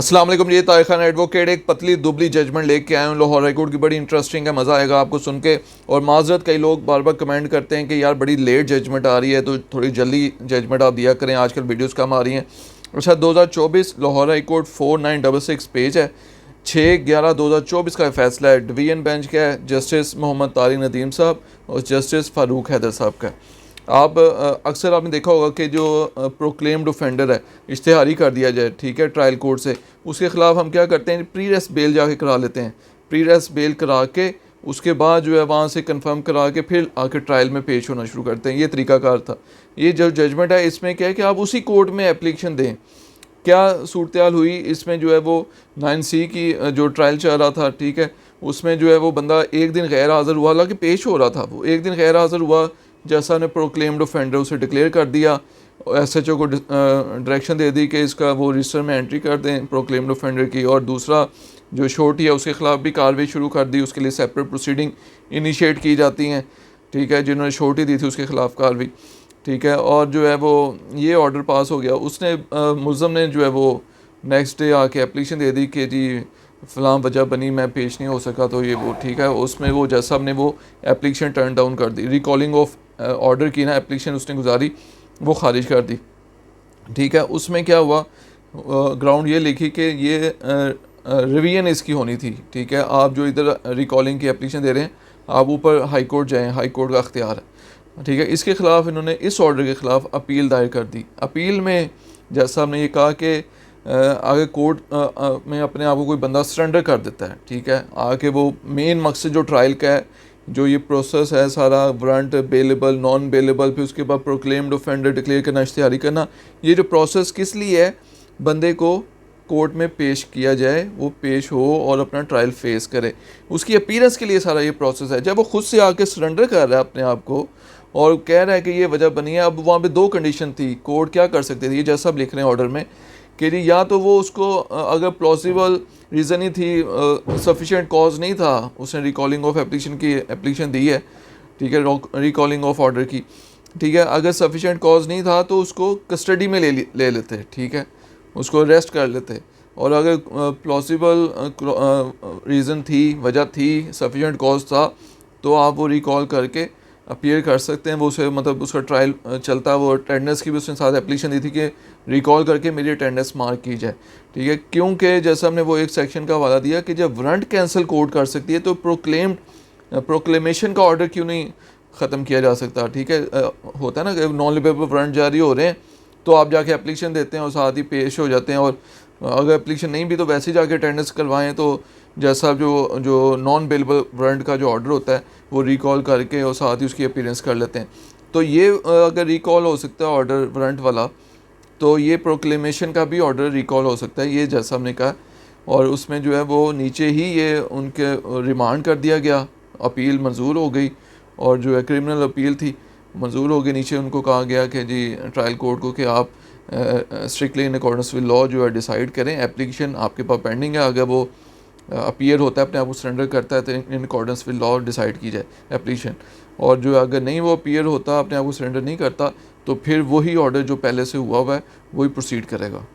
अस्सलाम वालेकुम, ये तारिक खान एडवोकेट एक पतली दुबली जजमेंट लेके आए हूँ लाहौर हाई कोर्ट की। बड़ी इंटरेस्टिंग है, मज़ा आएगा आपको सुन के। और माजरत, कई लोग बार बार कमेंट करते हैं कि यार बड़ी लेट जजमेंट आ रही है, तो थोड़ी जल्दी जजमेंट आप दिया करें, आजकल वीडियोस कम आ रही हैं। अच्छा, 2024 लाहौर हाई कोर्ट 4966 पेज है, 6/11/2024 का फैसला है। डिवीजन बेंच का है, जस्टिस मोहम्मद तारिक नदीम साहब और जस्टिस फ़ारूक हैदर साहब का। आप अक्सर आपने देखा होगा कि जो प्रोक्लेम्ड ऑफेंडर है, इश्तिहारी कर दिया जाए, ठीक है, ट्रायल कोर्ट से, उसके ख़िलाफ़ हम क्या करते हैं, प्री रेस्ट बेल जाके करा लेते हैं। प्री रेस्ट बेल करा के उसके बाद जो है वहाँ से कंफर्म करा के फिर आके ट्रायल में पेश होना शुरू करते हैं। ये तरीकाकार था। ये जो जजमेंट है इसमें क्या है कि आप उसी कोर्ट में एप्लीकेशन दें। क्या सूरत हाल हुई इसमें, जो है वो 9C की जो ट्रायल चल रहा था, ठीक है, उसमें जो है वो बंदा एक दिन गैर हाज़िर हुआ, हालांकि पेश हो रहा था, वो एक दिन गैर हाज़िर हुआ, जैसा ने प्रोक्लेम्ड ऑफेंडर उसे डिक्लेयर कर दिया। SHO को डायरेक्शन दे दी कि इसका वो रजिस्टर में एंट्री कर दें प्रोक्लेम्ड ऑफेंडर की। और दूसरा जो शोर्टी है उसके ख़िलाफ़ भी कार्रवाई शुरू कर दी, उसके लिए सेपरेट प्रोसीडिंग इनिशिएट की जाती हैं, ठीक है, जिन्होंने शोर्टी दी थी उसके ख़िलाफ़ कार्रवाई, ठीक है। और जो है वो ये ऑर्डर पास हो गया, उसने मुल्ज़म ने जो है वो नेक्स्ट डे आके एप्लीकेशन दे दी कि जी फ़लाँ वजह बनी, मैं पेश नहीं हो सका, तो ये वो, ठीक है। उसमें वो जज साहब ने वो एप्लीकेशन टर्न डाउन कर दी, रिकॉलिंग ऑफ ऑर्डर की ना एप्लीकेशन उसने गुजारी, वो खारिज कर दी, ठीक है। उसमें क्या हुआ, ग्राउंड ये लिखी कि ये रिवीजन इसकी होनी थी, ठीक है। आप जो इधर रिकॉलिंग की एप्लीकेशन दे रहे हैं, आप ऊपर हाई कोर्ट जाएँ, हाई कोर्ट का अख्तियार है, ठीक है। इसके ख़िलाफ़ इन्होंने इस ऑर्डर के ख़िलाफ़ अपील दायर कर दी। अपील में जज साहब ने ये कहा कि आगे कोर्ट में अपने आप को कोई बंदा सरेंडर कर देता है, ठीक है, आके वो मेन मकसद जो ट्रायल का है, जो ये प्रोसेस है सारा, वारंट, बेलेबल, नॉन बेलेबल, फिर उसके बाद प्रोक्लेम्ड ऑफेंडर डिक्लेयर करना, इश्तिहारी करना, ये जो प्रोसेस किस लिए है, बंदे को कोर्ट में पेश किया जाए, वो पेश हो और अपना ट्रायल फेस करे, उसकी अपीयरेंस के लिए सारा ये प्रोसेस है। जब वो खुद से आके सरेंडर कर रहा है अपने आप को और कह रहा है कि ये वजह बनी है, अब वहाँ पे दो कंडीशन थी, कोर्ट क्या कर सकते थे, ये जैसा आप लिख रहे हैं ऑर्डर में कि जी या तो वो उसको अगर प्लॉसिबल रीज़न ही थी, सफिशिएंट कॉज नहीं था, उसने रिकॉलिंग ऑफ एप्लीकेशन की एप्लीकेशन दी है, ठीक है, रिकॉलिंग ऑफ ऑर्डर की, ठीक है, अगर सफिशिएंट कॉज नहीं था तो उसको कस्टडी में ले लेते, ठीक है, उसको अरेस्ट कर लेते। और अगर प्लॉसिबल रीज़न थी, वजह थी, सफिशिएंट कॉज था, तो आप वो रिकॉल करके अपीयर कर सकते हैं। वो उसे मतलब उसका ट्रायल चलता, वो अटेंडेंस की भी उसने साथ एप्लीकेशन दी थी कि रिकॉल करके मेरी अटेंडेंस मार्क की जाए, ठीक है। क्योंकि जैसा हमने वो एक सेक्शन का हवाला दिया कि जब वारंट कैंसिल कोर्ट कर सकती है, तो प्रोक्लेमेशन का ऑर्डर क्यों नहीं ख़त्म किया जा सकता, ठीक है। होता है ना कि नॉन लिवेबल वारंट जारी हो रहे हैं, तो आप जाके एप्लीकेशन देते हैं और साथ ही पेश हो जाते हैं, और अगर एप्लीकेशन नहीं भी तो वैसे ही जाके अटेंडेंस करवाएं, तो जैसा जो नॉन बेलेबल वारंट का जो ऑर्डर होता है वो रिकॉल करके और साथ ही उसकी अपीयरेंस कर लेते हैं। तो ये अगर रिकॉल हो सकता है ऑर्डर वारंट वाला, तो ये प्रोक्लेमेशन का भी ऑर्डर रिकॉल हो सकता है, ये जैसा हमने कहा। और उसमें जो है वो नीचे ही ये उनके रिमांड कर दिया गया, अपील मंजूर हो गई, और जो है क्रिमिनल अपील थी मंजूर हो गई। नीचे उनको कहा गया कि जी ट्रायल कोर्ट को कि आप strictly in accordance with law जो है डिसाइड करें, एप्लीकेशन आपके पास पेंडिंग है, अगर वो अपीयर होता है, अपने आप को सरेंडर करता है, तो in accordance with law decide की जाए एप्लीकेशन। और जो अगर नहीं वो अपीयर होता, अपने आप को सरेंडर नहीं करता, तो फिर वही ऑर्डर जो पहले से हुआ है वही प्रोसीड करेगा।